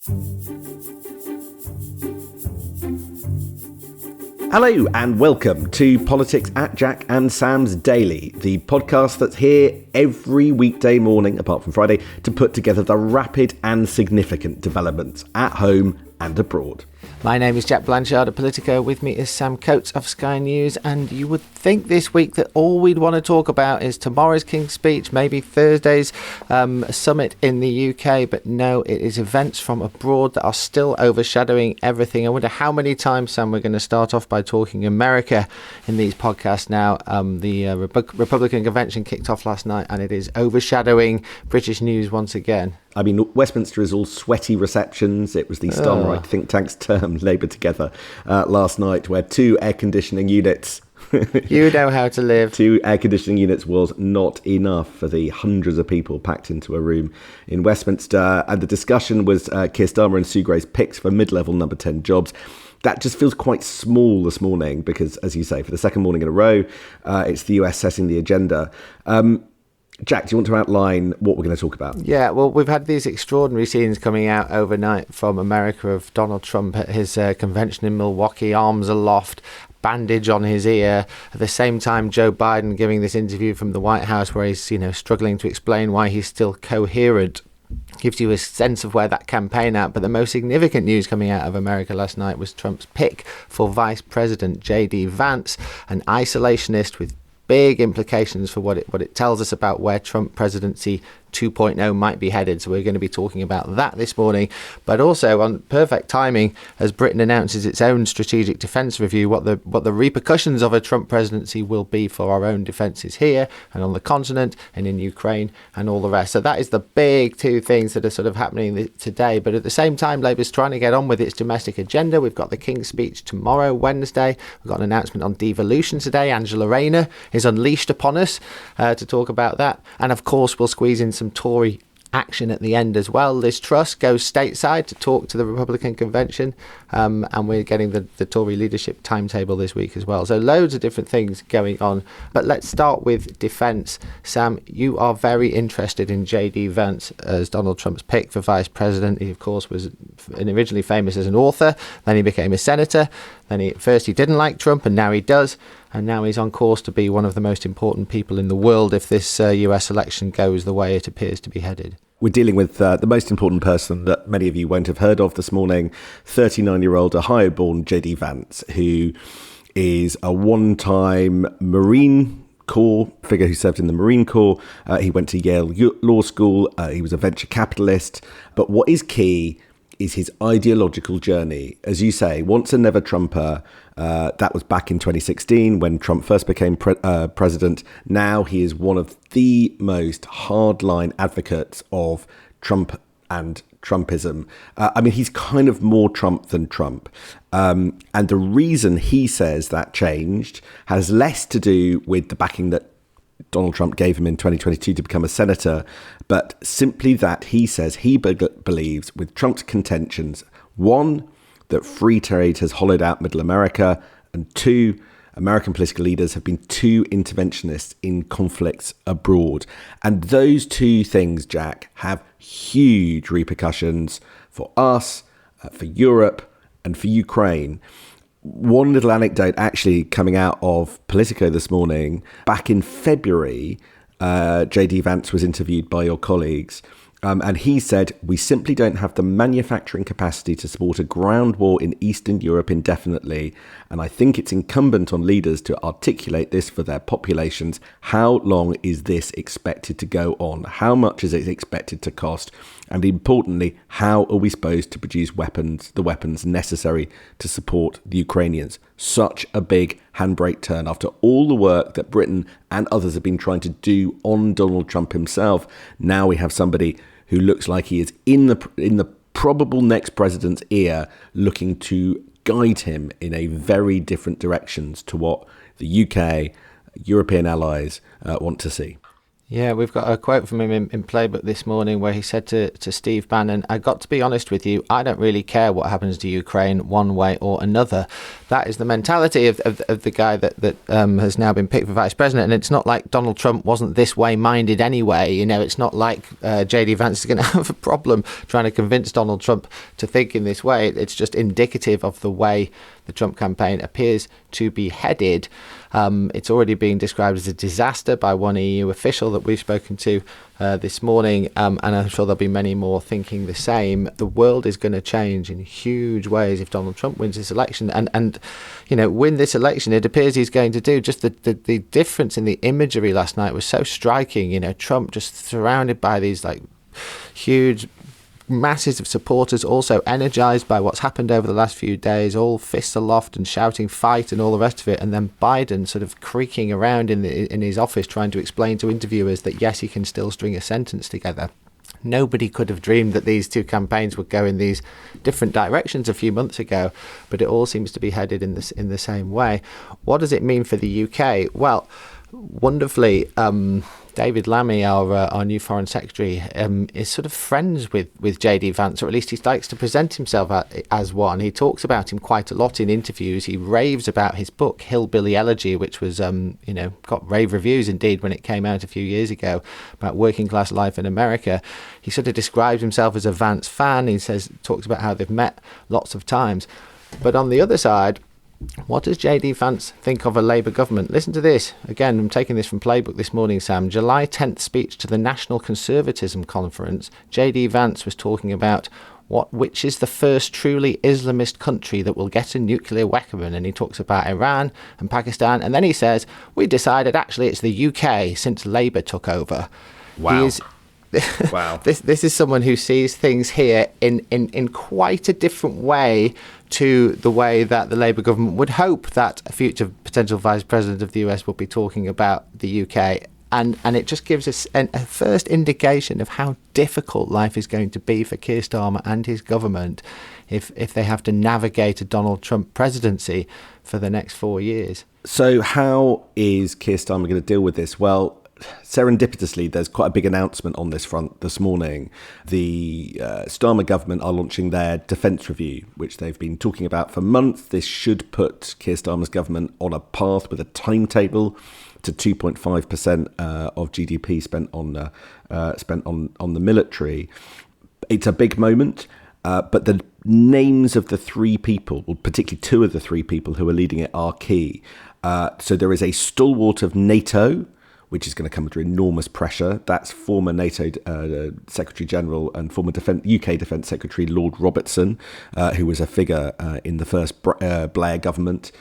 Hello and welcome to Politics at Jack and Sam's Daily, the podcast that's here every weekday morning, apart from Friday, to put together the rapid and significant developments at home and abroad. My name is Jack Blanchard of Politico. With me is Sam Coates of Sky News, and you would think this week that all we'd want to talk about is tomorrow's King's Speech, maybe Thursday's summit in the UK, but no, it is events from abroad that are still overshadowing everything. I wonder how many times, Sam, we're going to start off by talking America in these podcasts now. The Republican convention kicked off last night, and it is overshadowing British news once again. I mean, Westminster is all sweaty receptions. It was the Starmer think tank's term laboured together last night, where two air conditioning units... You know how to live. Two air conditioning units was not enough for the hundreds of people packed into a room in Westminster. And the discussion was Keir Starmer and Sue Gray's picks for mid-level number 10 jobs. That just feels quite small this morning because, as you say, for the second morning in a row, it's the US setting the agenda. Jack, do you want to outline what we're going to talk about? Yeah, well, we've had these extraordinary scenes coming out overnight from America of Donald Trump at his convention in Milwaukee, arms aloft, bandage on his ear. At the same time, Joe Biden giving this interview from the White House where he's, struggling to explain why he's still coherent. Gives you a sense of where that campaign at. But the most significant news coming out of America last night was Trump's pick for Vice President J.D. Vance, an isolationist with big implications for what it tells us about where Trump presidency 2.0 might be headed. So we're going to be talking about that this morning, but also on perfect timing as Britain announces its own strategic defence review, what the repercussions of a Trump presidency will be for our own defences here and on the continent and in Ukraine and all the rest. So that is the big two things that are sort of happening today. But at the same time, Labour's trying to get on with its domestic agenda. We've got the King's Speech tomorrow, Wednesday. We've got an announcement on devolution today. Angela Rayner is unleashed upon us to talk about that. And of course, we'll squeeze in some Tory action at the end as well. Liz Truss goes stateside to talk to the Republican convention, and we're getting the Tory leadership timetable this week as well. So loads of different things going on. But let's start with defence. Sam, you are very interested in J.D. Vance as Donald Trump's pick for vice president. He, of course, was originally famous as an author. Then he became a senator. Then first he didn't like Trump, and now he does. And now he's on course to be one of the most important people in the world if this US election goes the way it appears to be headed. We're dealing with the most important person that many of you won't have heard of this morning, 39-year-old Ohio-born J.D. Vance, who is a one-time Marine Corps figure who served in the Marine Corps. He went to Yale Law School. He was a venture capitalist. But what is key is his ideological journey. As you say, once and never Trumper. That was back in 2016 when Trump first became president. Now he is one of the most hardline advocates of Trump and Trumpism. I mean, he's kind of more Trump than Trump. And the reason he says that changed has less to do with the backing that Donald Trump gave him in 2022 to become a senator, but simply that he says he believes with Trump's contentions, one, that free trade has hollowed out middle America, and two, American political leaders have been too interventionist in conflicts abroad. And those two things, Jack, have huge repercussions for us, for Europe, and for Ukraine. One little anecdote actually coming out of Politico this morning. Back in February, J.D. Vance was interviewed by your colleagues, and he said, "We simply don't have the manufacturing capacity to support a ground war in Eastern Europe indefinitely, and I think it's incumbent on leaders to articulate this for their populations. How long is this expected to go on? How much is it expected to cost? And importantly, how are we supposed to produce the weapons necessary to support the Ukrainians?" Such a big handbrake turn after all the work that Britain and others have been trying to do on Donald Trump himself. Now we have somebody who looks like he is in the probable next president's ear, looking to guide him in a very different directions to what the UK, European allies want to see. Yeah, we've got a quote from him in Playbook this morning where he said to Steve Bannon, "I got to be honest with you, I don't really care what happens to Ukraine one way or another." That is the mentality of the guy that has now been picked for vice president. And it's not like Donald Trump wasn't this way minded anyway. It's not like JD Vance is going to have a problem trying to convince Donald Trump to think in this way. It's just indicative of the way the Trump campaign appears to be headed. It's already being described as a disaster by one EU official that we've spoken to this morning, and I'm sure there'll be many more thinking the same. The world is going to change in huge ways if Donald Trump wins this election, and win this election. It appears he's going to do. Just the difference in the imagery last night was so striking. Trump just surrounded by these huge masses of supporters, also energized by what's happened over the last few days, all fists aloft and shouting fight and all the rest of it, and then Biden sort of creaking around in his office trying to explain to interviewers that yes, he can still string a sentence together. Nobody could have dreamed that these two campaigns would go in these different directions a few months ago, but it all seems to be headed in the same way. What does it mean for the UK? Well, wonderfully, David Lammy, our new Foreign Secretary, is sort of friends with JD Vance, or at least he likes to present himself as one. He talks about him quite a lot in interviews. He raves about his book, Hillbilly Elegy, which was, got rave reviews indeed when it came out a few years ago, about working class life in America. He sort of describes himself as a Vance fan. He talks about how they've met lots of times. But on the other side, what does JD Vance think of a Labour government? Listen to this. Again, I'm taking this from Playbook this morning, Sam. July 10th speech to the National Conservatism Conference. JD Vance was talking about which is the first truly Islamist country that will get a nuclear weapon. And he talks about Iran and Pakistan. And then he says, we decided actually it's the UK since Labour took over. Wow. Wow. This is someone who sees things here in quite a different way to the way that the Labour government would hope that a future potential vice president of the US will be talking about the UK. And it just gives us a first indication of how difficult life is going to be for Keir Starmer and his government if they have to navigate a Donald Trump presidency for the next 4 years. So how is Keir Starmer going to deal with this? Well, serendipitously, there's quite a big announcement on this front this morning. The Starmer government are launching their defence review, which they've been talking about for months. This should put Keir Starmer's government on a path with a timetable to 2.5% of GDP spent on the military. It's a big moment, but the names of the three people, or particularly two of the three people who are leading it, are key. So there is a stalwart of NATO, which is going to come under enormous pressure. That's former NATO Secretary General and former UK Defence Secretary Lord Robertson, who was a figure in the first Blair government,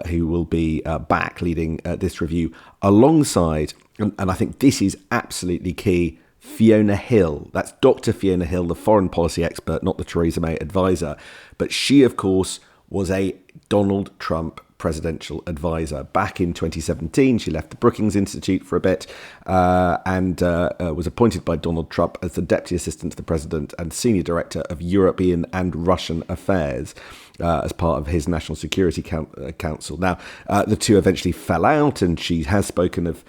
who will be back leading this review alongside, and I think this is absolutely key, Fiona Hill. That's Dr. Fiona Hill, the foreign policy expert, not the Theresa May advisor. But she, of course, was a Donald Trump presidential advisor. Back in 2017, she left the Brookings Institute for a bit and was appointed by Donald Trump as the Deputy Assistant to the President and Senior Director of European and Russian Affairs as part of his National Security Council. Now, the two eventually fell out, and she has spoken of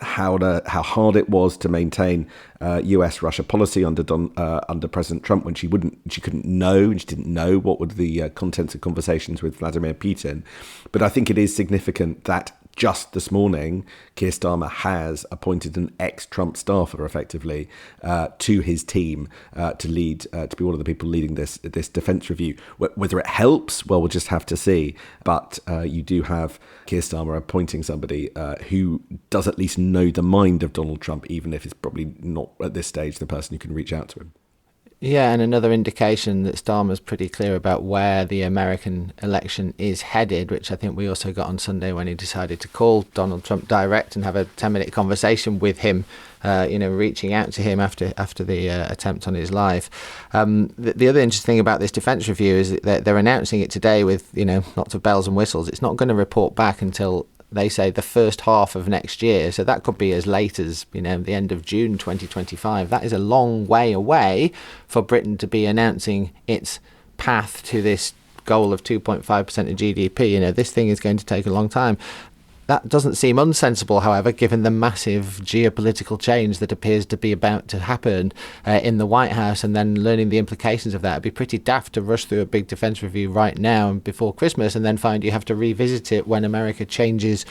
how hard it was to maintain US-Russia policy under President Trump when she couldn't know, and she didn't know what were the contents of conversations with Vladimir Putin. But I think it is significant that just this morning, Keir Starmer has appointed an ex-Trump staffer, effectively, to his team to be one of the people leading this defence review. Whether it helps, well, we'll just have to see. But you do have Keir Starmer appointing somebody who does at least know the mind of Donald Trump, even if it's probably not at this stage the person who can reach out to him. Yeah, and another indication that Starmer's pretty clear about where the American election is headed, which I think we also got on Sunday when he decided to call Donald Trump direct and have a 10-minute conversation with him, reaching out to him after the attempt on his life. The other interesting thing about this defence review is that they're announcing it today with, lots of bells and whistles. It's not going to report back until, they say, the first half of next year. So that could be as late as, the end of June 2025. That is a long way away for Britain to be announcing its path to this goal of 2.5% of GDP. This thing is going to take a long time. That doesn't seem unsensible, however, given the massive geopolitical change that appears to be about to happen in the White House, and then learning the implications of that. It'd be pretty daft to rush through a big defence review right now and before Christmas and then find you have to revisit it when America changes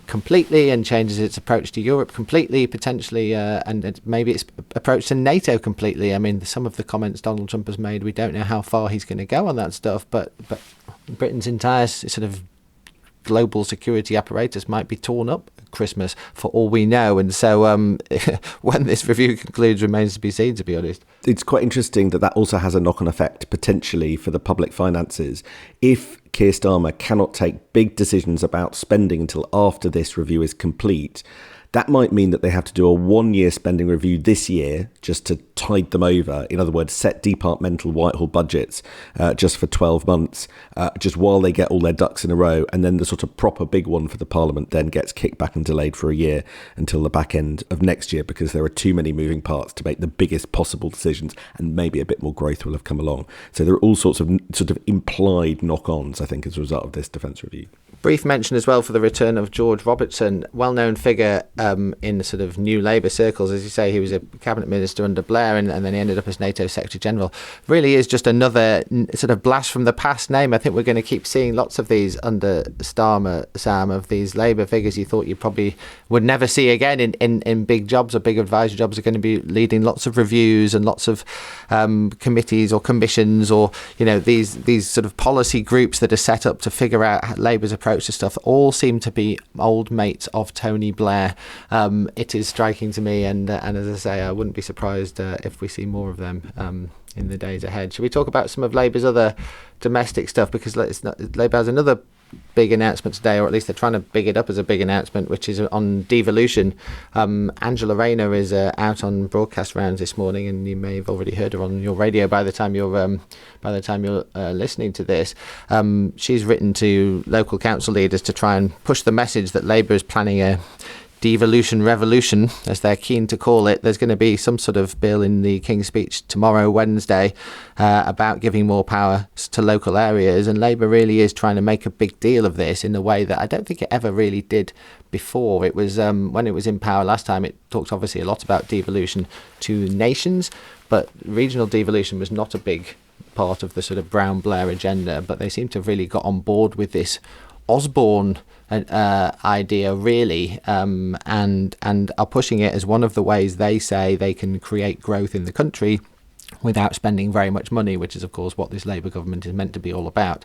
completely and changes its approach to Europe completely, potentially, and maybe its approach to NATO completely. I mean, some of the comments Donald Trump has made, we don't know how far he's going to go on that stuff, but Britain's entire sort of global security apparatus might be torn up at Christmas for all we know. And so when this review concludes remains to be seen, to be honest. It's quite interesting that also has a knock-on effect potentially for the public finances. If Keir Starmer cannot take big decisions about spending until after this review is complete, that might mean that they have to do a 1-year spending review this year just to tide them over. In other words, set departmental Whitehall budgets just for 12 months, just while they get all their ducks in a row. And then the sort of proper big one for the Parliament then gets kicked back and delayed for a year until the back end of next year, because there are too many moving parts to make the biggest possible decisions, and maybe a bit more growth will have come along. So there are all sorts of sort of implied knock-ons, I think, as a result of this defence review. Brief mention as well for the return of George Robertson, well-known figure in sort of new Labour circles. As you say, he was a cabinet minister under Blair, and then he ended up as NATO Secretary General. Really is just another sort of blast from the past name. I think we're going to keep seeing lots of these under Starmer, Sam, of these Labour figures you thought you probably would never see again in big jobs or big advisory jobs, are going to be leading lots of reviews and lots of committees or commissions, or these sort of policy groups that are set up to figure out Labour's approach to stuff. All seem to be old mates of Tony Blair. It is striking to me, and as I say, I wouldn't be surprised if we see more of them in the days ahead. Should we talk about some of Labour's other domestic stuff? Because Labour has another big announcement today, or at least they're trying to big it up as a big announcement, which is on devolution. Angela Rayner is out on broadcast rounds this morning, and you may have already heard her on your radio by the time you're listening to this. She's written to local council leaders to try and push the message that Labour is planning a devolution revolution, as they're keen to call it. There's going to be some sort of bill in the King's Speech tomorrow, Wednesday, about giving more power to local areas, and Labour really is trying to make a big deal of this in a way that I don't think it ever really did before. It was when it was in power last time, it talked obviously a lot about devolution to nations, but regional devolution was not a big part of the sort of Brown Blair agenda, but they seem to have really got on board with this Osborne idea, really, and are pushing it as one of the ways they say they can create growth in the country without spending very much money, which is of course what this Labour government is meant to be all about.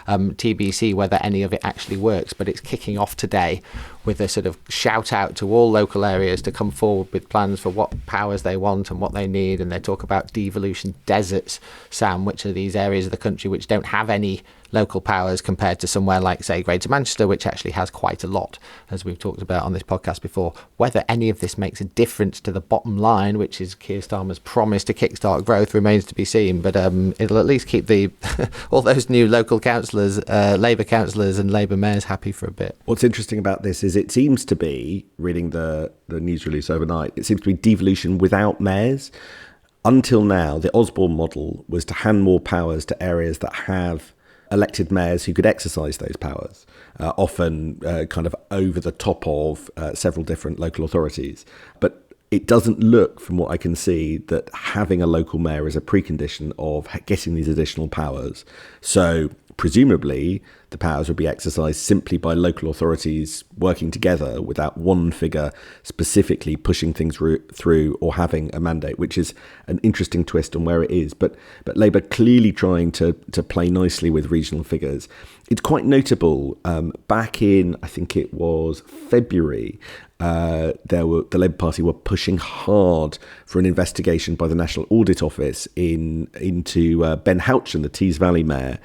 TBC whether any of it actually works, but it's kicking off today with a sort of shout out to all local areas to come forward with plans for what powers they want and what they need. And they talk about devolution deserts, Sam, which are these areas of the country which don't have any local powers compared to somewhere like, say, Greater Manchester, which actually has quite a lot, as we've talked about on this podcast before. Whether any of this makes a difference to the bottom line, which is Keir Starmer's promise to kickstart growth, remains to be seen. But it'll at least keep the all those new local councillors, Labour councillors and Labour mayors happy for a bit. What's interesting about this is it seems to be, reading the news release overnight, it seems to be devolution without mayors. Until now, the Osborne model was to hand more powers to areas that have elected mayors who could exercise those powers, often kind of over the top of several different local authorities. But it doesn't look, from what I can see, that having a local mayor is a precondition of getting these additional powers. So presumably the powers would be exercised simply by local authorities working together without one figure specifically pushing things through or having a mandate, which is an interesting twist on where it is. But Labour clearly trying to play nicely with regional figures. It's quite notable. Back in, I think it was February, the Labour Party were pushing hard for an investigation by the National Audit Office into Ben Houchen, the Tees Valley mayor,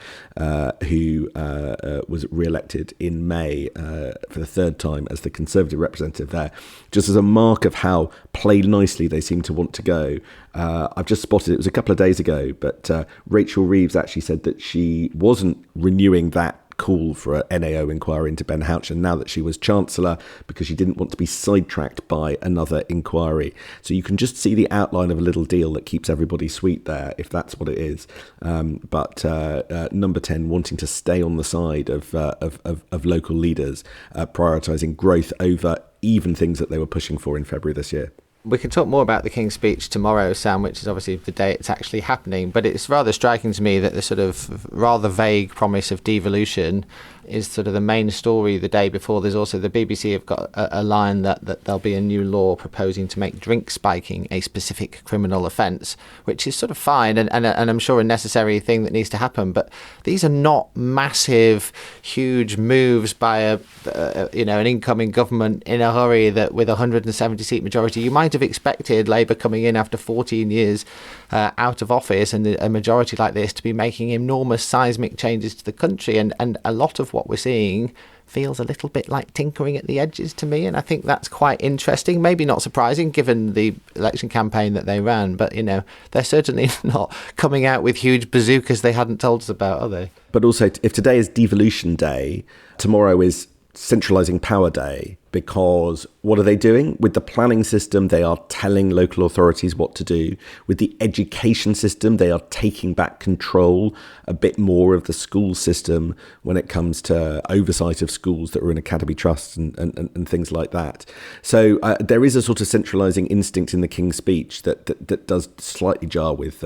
who was re-elected in May for the third time as the Conservative representative there, just as a mark of how play nicely they seem to want to go. I've just spotted, it was a couple of days ago, but Rachel Reeves actually said that she wasn't renewing that call for an NAO inquiry into Ben Houchen now that she was Chancellor, because she didn't want to be sidetracked by another inquiry. So you can just see the outline of a little deal that keeps everybody sweet there, if that's what it is. But number 10 wanting to stay on the side of local leaders, prioritising growth over even things that they were pushing for in February this year. We can talk more about the King's Speech tomorrow, Sam, which is obviously the day it's actually happening. But it's rather striking to me that the sort of rather vague promise of devolution is sort of the main story the day before. There's also the BBC have got a line that there'll be a new law proposing to make drink spiking a specific criminal offence, which is sort of fine and I'm sure a necessary thing that needs to happen. But these are not massive, huge moves by an incoming government in a hurry that with a 170-seat majority. You might have expected Labour coming in after 14 years out of office and a majority like this to be making enormous seismic changes to the country. And a lot of what we're seeing feels a little bit like tinkering at the edges to me. And I think that's quite interesting, maybe not surprising given the election campaign that they ran. But, they're certainly not coming out with huge bazookas they hadn't told us about, are they? But also, if today is devolution day, tomorrow is centralising power day, because what are they doing? With the planning system, they are telling local authorities what to do. With the education system, they are taking back control a bit more of the school system when it comes to oversight of schools that are in academy trusts and things like that. So there is a sort of centralising instinct in the King's Speech that does slightly jar with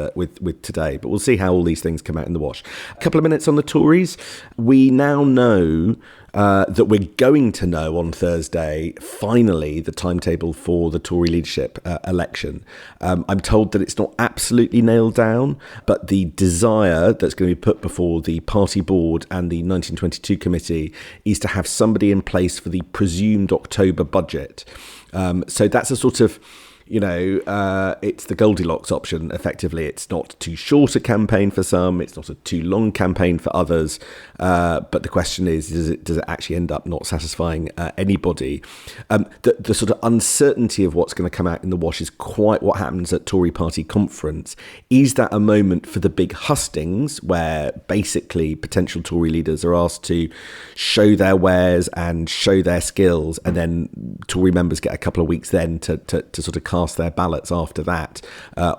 today. But we'll see how all these things come out in the wash. A couple of minutes on the Tories. We now know that we're going to know on Thursday, finally, the timetable for the Tory leadership election. I'm told that it's not absolutely nailed down, but the desire that's going to be put before the party board and the 1922 committee is to have somebody in place for the presumed October budget. So that's a sort of... it's the Goldilocks option, effectively. It's not too short a campaign for some, it's not a too long campaign for others. But the question is, does it actually end up not satisfying anybody? The sort of uncertainty of what's going to come out in the wash is quite what happens at Tory party conference. Is that a moment for the big hustings where basically potential Tory leaders are asked to show their wares and show their skills, and then Tory members get a couple of weeks then to sort of cast their ballots after that,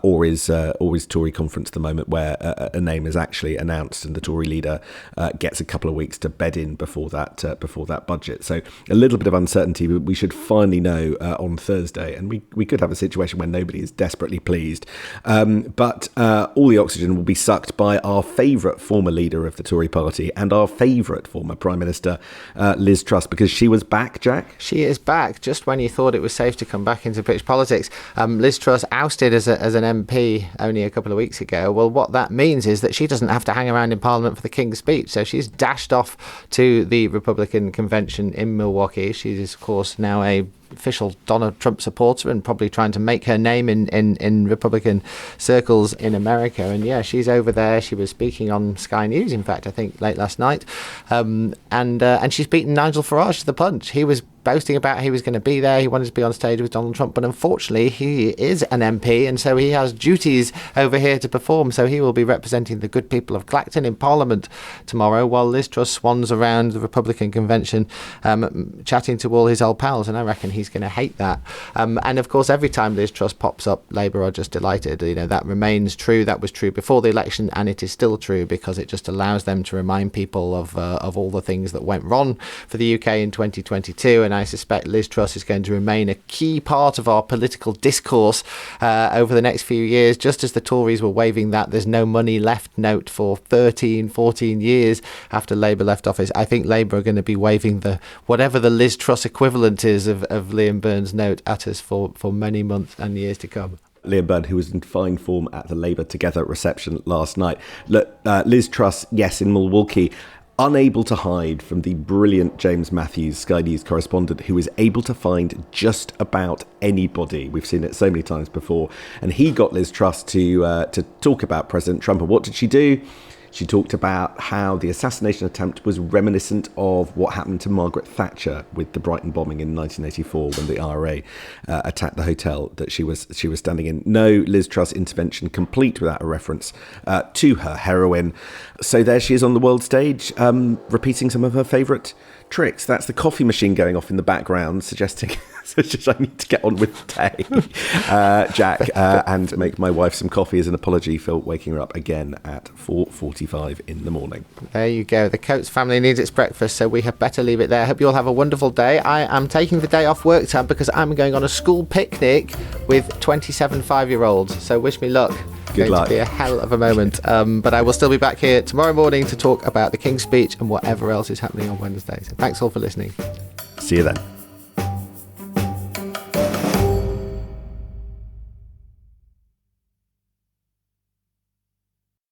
or is Tory conference the moment where a name is actually announced and the Tory leader gets a couple of weeks to bed in before that budget? So a little bit of uncertainty, but we should finally know on Thursday, and we could have a situation where nobody is desperately pleased. But all the oxygen will be sucked by our favourite former leader of the Tory party and our favourite former Prime Minister, Liz Truss, because she was back, Jack. She is back just when you thought it was safe to come back into British politics. Liz Truss ousted as an MP only a couple of weeks ago. Well, what that means is that she doesn't have to hang around in Parliament for the King's Speech. So she's dashed off to the Republican convention in Milwaukee. She is, of course, now a official Donald Trump supporter and probably trying to make her name in Republican circles in America. And yeah, she's over there. She was speaking on Sky News, in fact, I think late last night. And she's beaten Nigel Farage to the punch. He was boasting about he was going to be there. He wanted to be on stage with Donald Trump, but unfortunately he is an MP, and so he has duties over here to perform. So he will be representing the good people of Clacton in Parliament tomorrow, while Liz Truss swans around the Republican convention chatting to all his old pals, and I reckon he's going to hate that. And of course, every time Liz Truss pops up, Labour are just delighted. That remains true. That was true before the election, and it is still true because it just allows them to remind people of all the things that went wrong for the UK in 2022. And I suspect Liz Truss is going to remain a key part of our political discourse over the next few years, just as the Tories were waving that there's no money left note for 13, 14 years after Labour left office. I think Labour are going to be waving whatever the Liz Truss equivalent is of Liam Byrne's note at us for many months and years to come. Liam Byrne, who was in fine form at the Labour Together reception last night. Look, Liz Truss, yes, in Milwaukee, unable to hide from the brilliant James Matthews, Sky News correspondent, who is able to find just about anybody. We've seen it so many times before. And he got Liz Truss to talk about President Trump. And what did she do? She talked about how the assassination attempt was reminiscent of what happened to Margaret Thatcher with the Brighton bombing in 1984 when the IRA attacked the hotel that she was standing in. No Liz Truss intervention complete without a reference to her heroine. So there she is on the world stage, repeating some of her favourite tricks. That's the coffee machine going off in the background, suggesting I need to get on with the day, Jack, and make my wife some coffee as an apology for waking her up again at 4:45 in the morning. There you go. The Coates family needs its breakfast, so we had better leave it there. Hope you all have a wonderful day. I am taking the day off work time because I'm going on a school picnic with 27 5-year-olds, so wish me luck. Good luck. It's going to be a hell of a moment. But I will still be back here tomorrow morning to talk about the King's Speech and whatever else is happening on Wednesday. So thanks all for listening. See you then.